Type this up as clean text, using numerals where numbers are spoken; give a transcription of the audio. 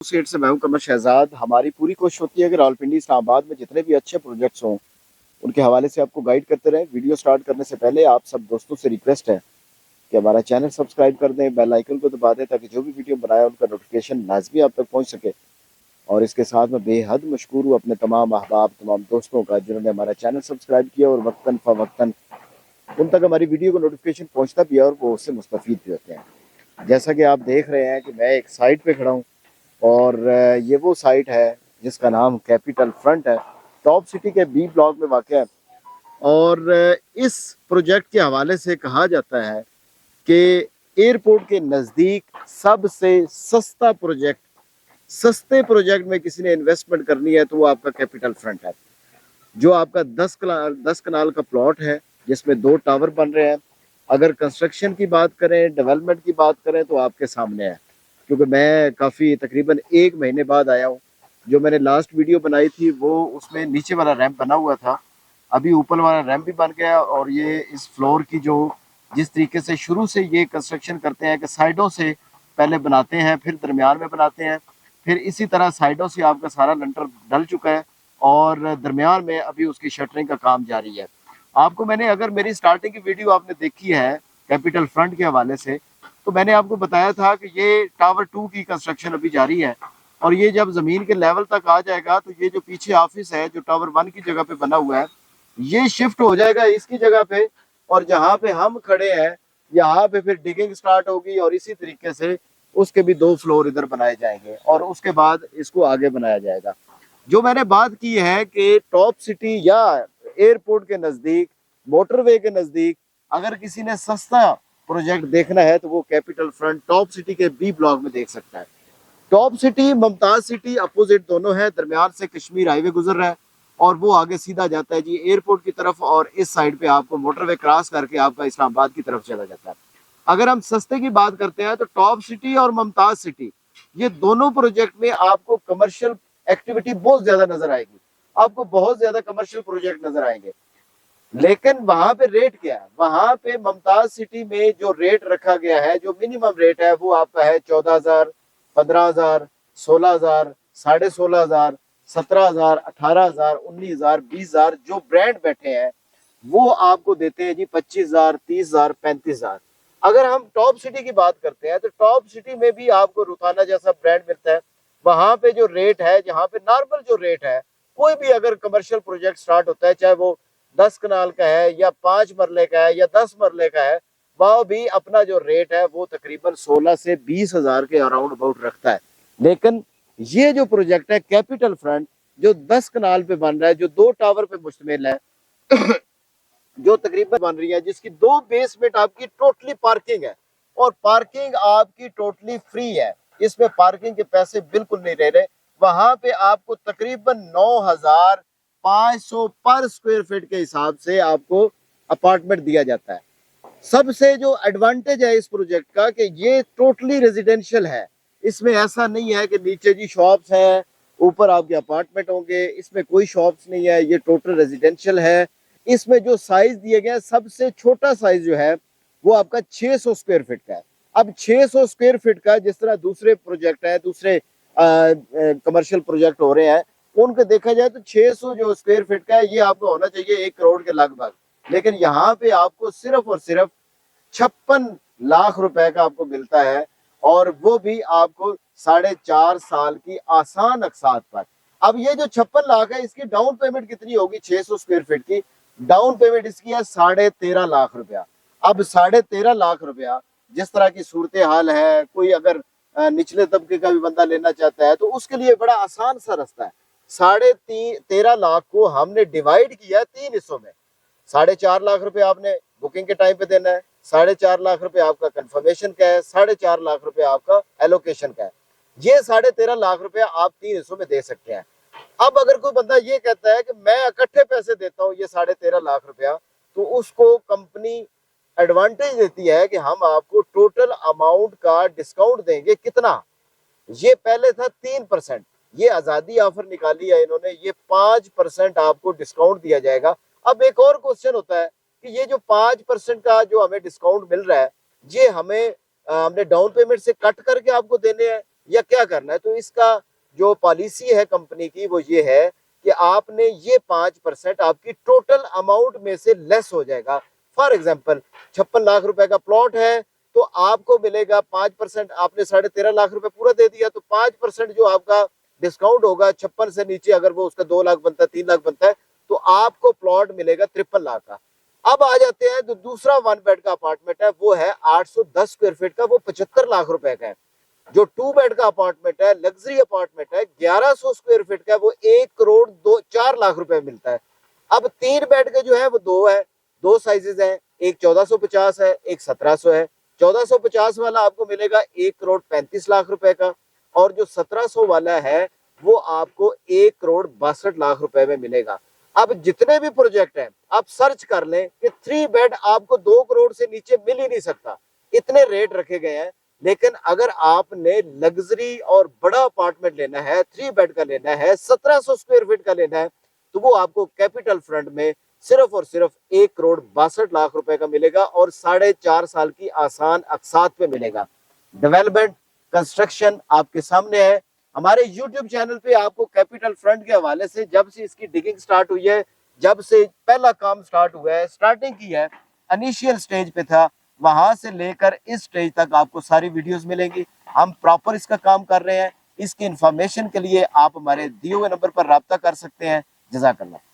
Associate से मैं हूं कमर शहजाद। हमारी पूरी कोशिश होती है कि रावलपिंडी इस्लामाबाद में जितने भी अच्छे प्रोजेक्ट्स हों उनके हवाले से आपको गाइड करते रहें। वीडियो स्टार्ट करने से पहले आप सब दोस्तों से रिक्वेस्ट है कि हमारा चैनल सब्सक्राइब कर दें, बेल आइकन को दबा दें ताकि जो भी वीडियो बनाए उनका नोटिफिकेशन लाजमी आप तक पहुँच सके। और इसके साथ मैं बेहद मशकूर हूँ अपने तमाम अहबाब, तमाम दोस्तों का जिन्होंने हमारा चैनल सब्सक्राइब किया और वक्तन फ़वक्तन उन तक हमारी वीडियो को नोटिफिकेशन पहुँचता भी है और वो उससे मुस्तफ़ीद भी होते हैं। जैसा कि आप देख रहे हैं कि मैं एक साइट पे खड़ा हूँ और ये वो साइट है जिसका नाम कैपिटल फ्रंट है, टॉप सिटी के बी ब्लॉक में वाक़ है। और इस प्रोजेक्ट के हवाले से कहा जाता है कि एयरपोर्ट के नज़दीक सबसे सस्ता प्रोजेक्ट, सस्ते प्रोजेक्ट में किसी ने इन्वेस्टमेंट करनी है तो वो आपका कैपिटल फ्रंट है, जो आपका 10 कनाल का प्लॉट है जिसमें 2 टावर बन रहे हैं। अगर कंस्ट्रक्शन की बात करें, डेवलपमेंट की बात करें तो आपके सामने है, क्योंकि मैं काफ़ी तकरीबन 1 महीने बाद आया हूँ। जो मैंने लास्ट वीडियो बनाई थी वो उसमें नीचे वाला रैंप बना हुआ था, अभी ऊपर वाला रैंप भी बन गया। और ये इस फ्लोर की जो जिस तरीके से शुरू से ये कंस्ट्रक्शन करते हैं कि साइडों से पहले बनाते हैं, फिर दरमियान में बनाते हैं, फिर इसी तरह साइडों से आपका सारा लंटर डल चुका है और दरमियान में अभी उसकी शटरिंग का काम जारी है। आपको मैंने, अगर मेरी स्टार्टिंग की वीडियो आपने देखी है कैपिटल फ्रंट के हवाले से, तो मैंने आपको बताया था कि ये टावर 2 की कंस्ट्रक्शन अभी जारी है और ये जब ज़मीन के लेवल तक आ जाएगा तो ये जो पीछे ऑफिस है जो टावर 1 की जगह पे बना हुआ है ये शिफ्ट हो जाएगा इसकी जगह पे, और जहाँ पे हम खड़े हैं यहाँ पे फिर डिगिंग स्टार्ट होगी और इसी तरीके से उसके भी 2 फ्लोर इधर बनाए जाएंगे और उसके बाद इसको आगे बनाया जाएगा। जो मैंने बात की है कि टॉप सिटी या एयरपोर्ट के नज़दीक, मोटरवे के नज़दीक अगर किसी ने सस्ता प्रोजेक्ट देखना है तो वो कैपिटल फ्रंट टॉप सिटी के बी ब्लॉक में देख सकता है। Top city Mumtaz city opposite दोनों है, दरमियान से कश्मीर हाईवे गुजर रहा है और वो आगे सीधा जाता है जी एयरपोर्ट की तरफ, और इस साइड पे आपको मोटरवे क्रॉस करके आपका इस्लामाबाद की तरफ चला जाता है। अगर हम सस्ते की बात करते हैं तो टॉप सिटी और मुमताज सिटी ये दोनों प्रोजेक्ट में आपको कमर्शियल एक्टिविटी बहुत ज्यादा नजर आएगी, आपको बहुत ज्यादा कमर्शियल प्रोजेक्ट नजर आएंगे। लेकिन वहां पे रेट क्या है? वहां पे मुमताज सिटी में जो रेट रखा गया है, जो मिनिमम रेट है वो आपका है 14,000, 15,000, 16,000, 16,500, 17,000, 18,000, 19,000, 20,000। जो ब्रांड बैठे हैं वो आपको देते हैं जी 25,000, 30,000, 35,000। अगर हम टॉप सिटी की बात करते हैं तो टॉप सिटी में भी आपको रुताना जैसा ब्रांड मिलता है। वहां पे जो रेट है, जहाँ पे नॉर्मल जो रेट है, कोई भी अगर कमर्शियल प्रोजेक्ट स्टार्ट होता है, चाहे वो 10 कनाल का है या 5 मरले का है या 10 मरले का है, वह भी अपना जो रेट है वो तकरीबन 16 से 20,000 के अराउंड अबाउट रखता है। लेकिन ये जो प्रोजेक्ट है कैपिटल फ्रंट, जो 10 कनाल पे बन रहा है, जो 2 टावर पे मुश्तमिल है, जो तकरीबन बन रही है, जिसकी 2 बेसमेंट आपकी टोटली पार्किंग है और पार्किंग आपकी टोटली फ्री है, इसमें पार्किंग के पैसे बिल्कुल नहीं रह रहे। वहां पे आपको तकरीबन 9,500 पर स्क्वायर फीट के हिसाब से आपको अपार्टमेंट दिया जाता है। सबसे जो एडवांटेज है इस प्रोजेक्ट का कि ये टोटली रेजिडेंशियल है, इसमें ऐसा नहीं है कि नीचे जी शॉप्स हैं ऊपर आपके अपार्टमेंट होंगे, इसमें कोई शॉप्स नहीं है, ये टोटल रेजिडेंशियल है। इसमें जो साइज दिए गए हैं, सबसे छोटा साइज जो है वो आपका 600 स्क्वायर फीट का है। अब 600 स्क्वायर फीट का, जिस तरह दूसरे प्रोजेक्ट है, दूसरे कमर्शियल प्रोजेक्ट हो रहे हैं, उनको देखा जाए तो 600 जो स्क्वायर फीट का है ये आपको होना चाहिए 1 करोड़ के लगभग। लेकिन यहाँ पे आपको सिर्फ और सिर्फ 56 लाख रुपए का आपको मिलता है, और वो भी आपको 4.5 साल की आसान अकसात पर। अब ये जो 56 लाख है इसकी डाउन पेमेंट कितनी होगी? 600 स्क्वायर फीट की डाउन पेमेंट इसकी है 13.5 लाख रुपया। अब 13.5 लाख रुपया, जिस तरह की सूरत हाल है, कोई अगर निचले तबके का भी बंदा लेना चाहता है तो उसके लिए बड़ा आसान सा रास्ता है। 13.5 लाख को हमने डिवाइड किया 3 हिस्सों में। 4.5 लाख रुपए आपने बुकिंग के टाइम पे देना है, 4.5 लाख रुपए आपका कंफर्मेशन का है, 4.5 लाख रुपए आपका एलोकेशन का है। ये 13.5 लाख रुपए आप 3 हिस्सों में दे सकते हैं। अब अगर कोई बंदा ये कहता है कि मैं इकट्ठे पैसे देता हूँ ये 13.5 लाख रुपया, तो उसको कंपनी एडवांटेज देती है कि हम आपको टोटल अमाउंट का डिस्काउंट देंगे। कितना? ये पहले था 3%, ये आजादी ऑफर निकाली है इन्होंने, ये 5% आपको डिस्काउंट दिया जाएगा। अब एक और क्वेश्चन होता है कि ये जो 5% का जो हमें डिस्काउंट मिल रहा है, ये हमने डाउन पेमेंट से कट करके आपको देने हैं या क्या करना है। तो इसका जो पॉलिसी है कंपनी की वो ये है कि आपने ये 5% आपकी टोटल अमाउंट में से लेस हो जाएगा। फॉर एग्जाम्पल 56 लाख रुपए का प्लॉट है तो आपको मिलेगा 5%, आपने 13.5 लाख रुपए पूरा दे दिया तो 5% जो आपका डिस्काउंट होगा 56 से नीचे, अगर वो उसका 2 लाख बनता है 3 लाख बनता है तो आपको प्लॉट मिलेगा 53 लाख का। अब आ जाते हैं तो दूसरा 1 बेड का अपार्टमेंट है, वो है 810 स्क्वायर फीट का, वो 75 लाख रुपए का है। जो 2 बेड का अपार्टमेंट है, लग्जरी अपार्टमेंट है, 1100 स्क्वायर फीट का, वो 1 करोड़ 4 लाख रुपए मिलता है। अब 3 बेड के जो है वो दो है, दो साइजेस है, एक 1450 है, एक 1700 है। 1450 वाला आपको मिलेगा 1 करोड़ 35 लाख रुपए का, और जो 1700 वाला है वो आपको 1 करोड़ 62 लाख रुपए में मिलेगा। अब जितने भी प्रोजेक्ट हैं आप सर्च कर लें कि 3 बेड आपको 2 करोड़ से नीचे मिल ही नहीं सकता, इतने रेट रखे गए हैं। लेकिन अगर आपने लग्जरी और बड़ा अपार्टमेंट लेना है, 3 बेड का लेना है, 1700 स्क्वायर फीट का लेना है, तो वो आपको कैपिटल फ्रंट में सिर्फ और सिर्फ 1 करोड़ 62 लाख रुपए का मिलेगा और 4.5 साल की आसान अकसात पे मिलेगा। डेवलपमेंट कंस्ट्रक्शन आपके सामने है। हमारे YouTube चैनल पे आपको कैपिटल फ्रंट के हवाले से जब से इसकी डिगिंग स्टार्ट हुई है, जब से पहला काम स्टार्ट हुआ है, स्टार्टिंग की है, इनिशियल स्टेज पे था, वहां से लेकर इस स्टेज तक आपको सारी वीडियोस मिलेंगी। हम प्रॉपर इसका काम कर रहे हैं। इसकी इंफॉर्मेशन के लिए आप हमारे दिए हुए नंबर पर राब्ता कर सकते हैं। जज़ाकल्लाह।